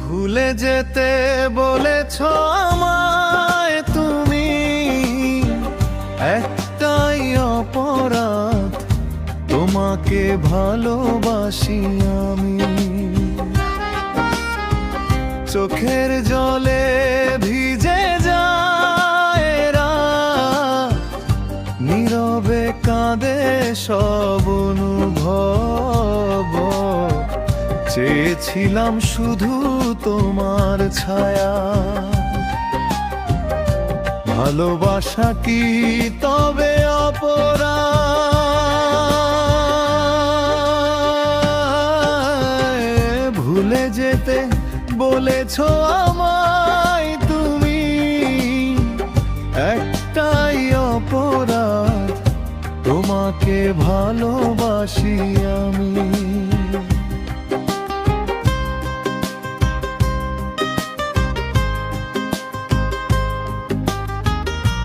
ভুলে যেতে বলেছ আমায় তুমি, একটাই অপরাধ, তোমাকে ভালোবাসি আমি। চোখের জলে ভিজে যায় রাত, নীরবে কাঁদে সব অনুভব। চেয়েছিলাম শুধু তোমার ছায়া, ভালোবাসা কি তবে অপরাধ? ভুলে যেতে বলেছ আমায় তুমি, একটাই অপরাধ, তোমাকে ভালোবাসি আমি।